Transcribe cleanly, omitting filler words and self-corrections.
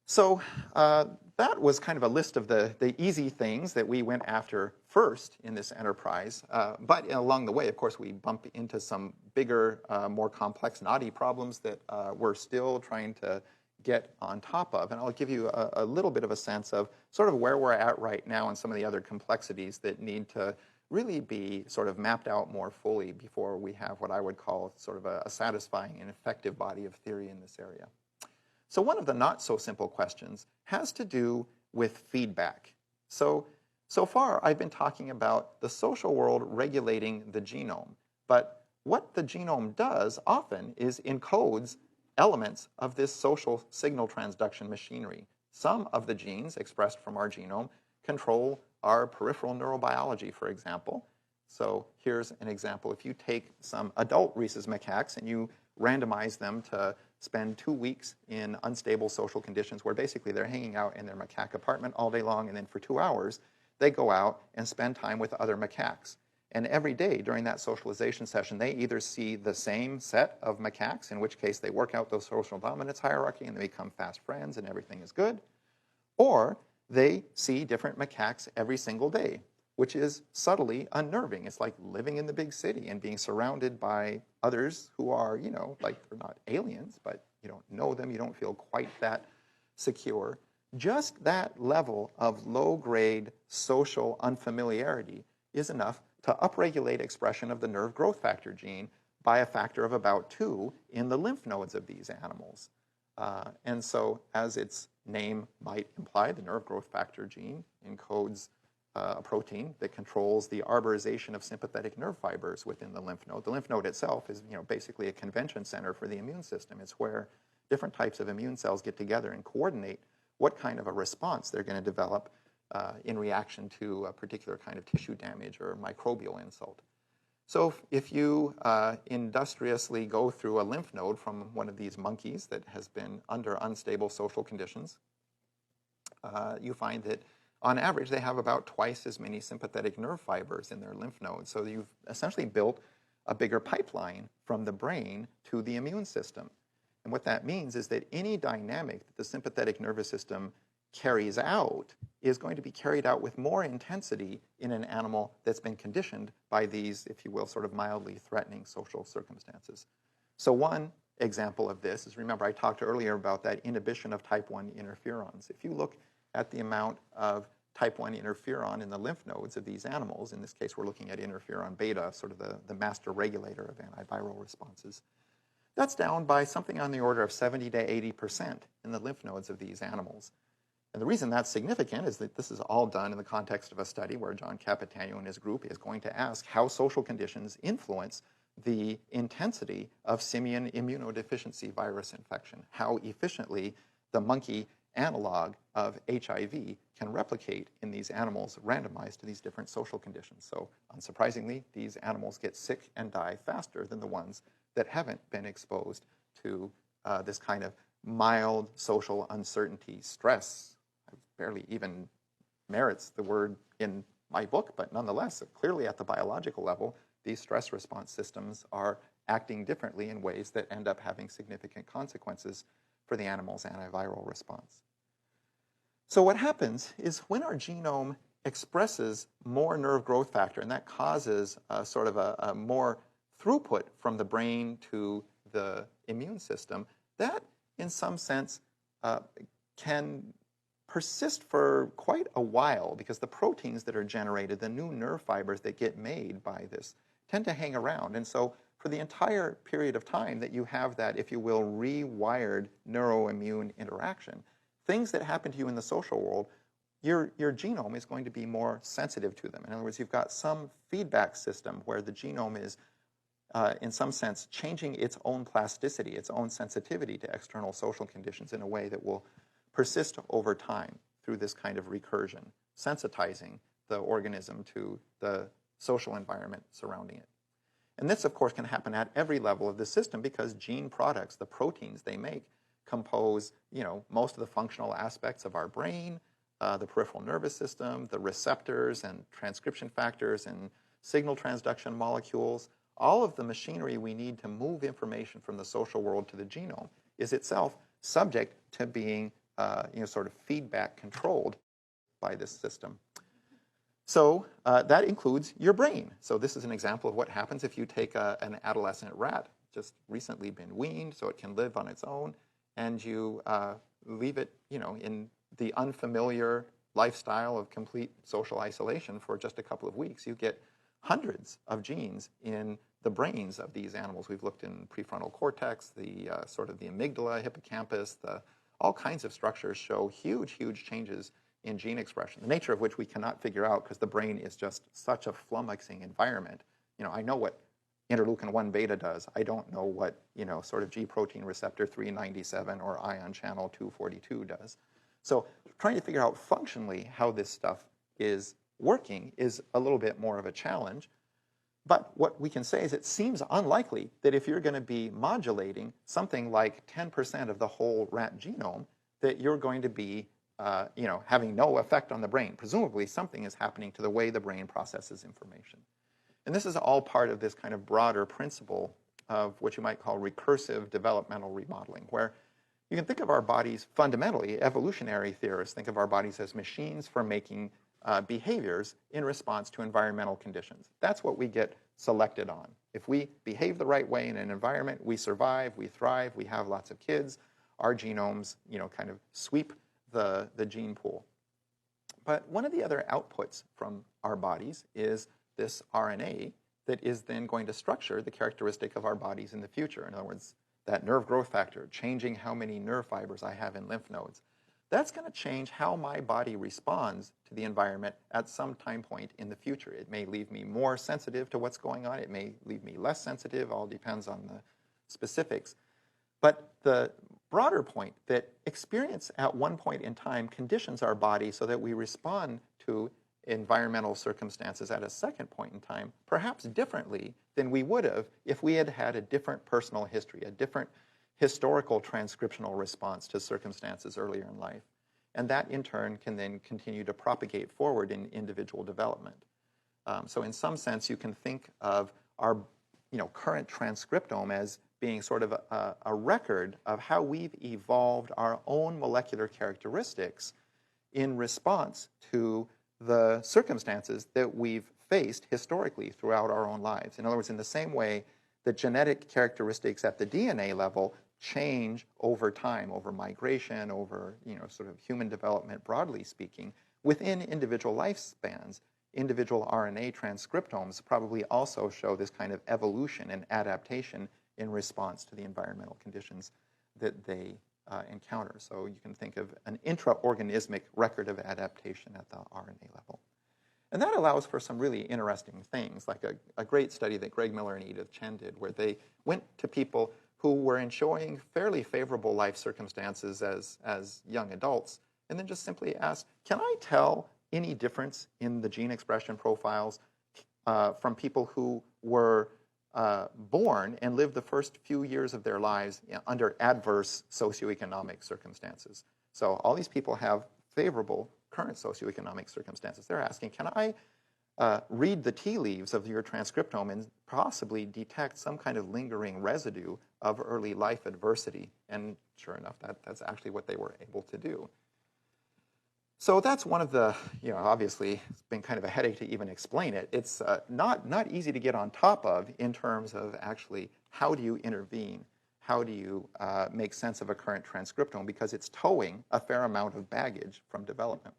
So that was kind of a list of the easy things that we went after first in this enterprise. But along the way, of course, we bump into some bigger, more complex, knotty problems that we're still trying to get on top of. And I'll give you a little bit of a sense of sort of where we're at right now and some of the other complexities that need to really be sort of mapped out more fully before we have what I would call sort of a satisfying and effective body of theory in this area. So one of the not so simple questions has to do with feedback. So far I've been talking about the social world regulating the genome, but what the genome does often is encodes elements of this social signal transduction machinery. Some of the genes expressed from our genome control our peripheral neurobiology, for example. So here's an example. If you take some adult rhesus macaques and you randomize them to spend 2 weeks in unstable social conditions where basically they're hanging out in their macaque apartment all day long, and then for 2 hours they go out and spend time with other macaques. And every day during that socialization session, they either see the same set of macaques, in which case they work out the social dominance hierarchy and they become fast friends and everything is good, or they see different macaques every single day, which is subtly unnerving. It's like living in the big city and being surrounded by others who are, like they're not aliens, but you don't know them, you don't feel quite that secure. Just that level of low-grade social unfamiliarity is enough to upregulate expression of the nerve growth factor gene by a factor of about 2 in the lymph nodes of these animals. And so, as its name might imply, the nerve growth factor gene encodes a protein that controls the arborization of sympathetic nerve fibers within the lymph node. The lymph node itself is, basically a convention center for the immune system. It's where different types of immune cells get together and coordinate what kind of a response they're going to develop in reaction to a particular kind of tissue damage or microbial insult. So if you industriously go through a lymph node from one of these monkeys that has been under unstable social conditions, you find that on average they have about twice as many sympathetic nerve fibers in their lymph nodes. So you've essentially built a bigger pipeline from the brain to the immune system. And what that means is that any dynamic that the sympathetic nervous system carries out is going to be carried out with more intensity in an animal that's been conditioned by these, if you will, sort of mildly threatening social circumstances. So one example of this is, remember I talked earlier about that inhibition of type 1 interferons. If you look at the amount of type 1 interferon in the lymph nodes of these animals, in this case we're looking at interferon beta, sort of the master regulator of antiviral responses, that's down by something on the order of 70 to 80% in the lymph nodes of these animals. And the reason that's significant is that this is all done in the context of a study where John Capitano and his group is going to ask how social conditions influence the intensity of simian immunodeficiency virus infection, how efficiently the monkey analog of HIV can replicate in these animals randomized to these different social conditions. So unsurprisingly, these animals get sick and die faster than the ones that haven't been exposed to this kind of mild social uncertainty, stress. Barely even merits the word in my book, but nonetheless, clearly at the biological level, these stress response systems are acting differently in ways that end up having significant consequences for the animal's antiviral response. So what happens is when our genome expresses more nerve growth factor, and that causes sort of a more throughput from the brain to the immune system, that in some sense can persist for quite a while because the proteins that are generated, the new nerve fibers that get made by this, tend to hang around. And so for the entire period of time that you have that, if you will, rewired neuroimmune interaction, things that happen to you in the social world, your genome is going to be more sensitive to them. In other words, you've got some feedback system where the genome is, in some sense, changing its own plasticity, its own sensitivity to external social conditions in a way that will persist over time through this kind of recursion, sensitizing the organism to the social environment surrounding it. And this, of course, can happen at every level of the system because gene products, the proteins they make, compose, most of the functional aspects of our brain, the peripheral nervous system, the receptors and transcription factors and signal transduction molecules. All of the machinery we need to move information from the social world to the genome is itself subject to being sort of feedback controlled by this system. So that includes your brain. So this is an example of what happens if you take an adolescent rat, just recently been weaned, so it can live on its own, and you leave it, in the unfamiliar lifestyle of complete social isolation for just a couple of weeks. You get hundreds of genes in the brains of these animals. We've looked in prefrontal cortex, the sort of the amygdala, hippocampus, all kinds of structures show huge, huge changes in gene expression, the nature of which we cannot figure out because the brain is just such a flummoxing environment. I know what interleukin-1 beta does. I don't know what, sort of G protein receptor 397 or ion channel 242 does. So trying to figure out functionally how this stuff is working is a little bit more of a challenge. But what we can say is it seems unlikely that if you're going to be modulating something like 10% of the whole rat genome, that you're going to be having no effect on the brain. Presumably something is happening to the way the brain processes information. And this is all part of this kind of broader principle of what you might call recursive developmental remodeling, where you can think of our bodies fundamentally, evolutionary theorists think of our bodies as machines for making behaviors in response to environmental conditions. That's what we get selected on. If we behave the right way in an environment, we survive, we thrive, we have lots of kids. Our genomes, kind of sweep the gene pool. But one of the other outputs from our bodies is this RNA that is then going to structure the characteristic of our bodies in the future. In other words, that nerve growth factor, changing how many nerve fibers I have in lymph nodes. That's going to change how my body responds to the environment at some time point in the future. It may leave me more sensitive to what's going on. It may leave me less sensitive. All depends on the specifics. But the broader point that experience at one point in time conditions our body so that we respond to environmental circumstances at a second point in time, perhaps differently than we would have if we had had a different personal history, a different historical transcriptional response to circumstances earlier in life. And that, in turn, can then continue to propagate forward in individual development. So in some sense, you can think of our current transcriptome as being sort of a record of how we've evolved our own molecular characteristics in response to the circumstances that we've faced historically throughout our own lives. In other words, in the same way that genetic characteristics at the DNA level change over time, over migration, over sort of human development broadly speaking, within individual lifespans, individual RNA transcriptomes probably also show this kind of evolution and adaptation in response to the environmental conditions that they encounter. So you can think of an intraorganismic record of adaptation at the RNA level. And that allows for some really interesting things, like a great study that Greg Miller and Edith Chen did, where they went to people who were enjoying fairly favorable life circumstances as young adults, and then just simply asked, can I tell any difference in the gene expression profiles from people who were born and lived the first few years of their lives under adverse socioeconomic circumstances? So all these people have favorable current socioeconomic circumstances. They're asking, can I read the tea leaves of your transcriptome and possibly detect some kind of lingering residue of early life adversity? And sure enough, that's actually what they were able to do. So that's one of the, obviously it's been kind of a headache to even explain it. It's not easy to get on top of in terms of actually how do you intervene? How do you make sense of a current transcriptome? Because it's towing a fair amount of baggage from development.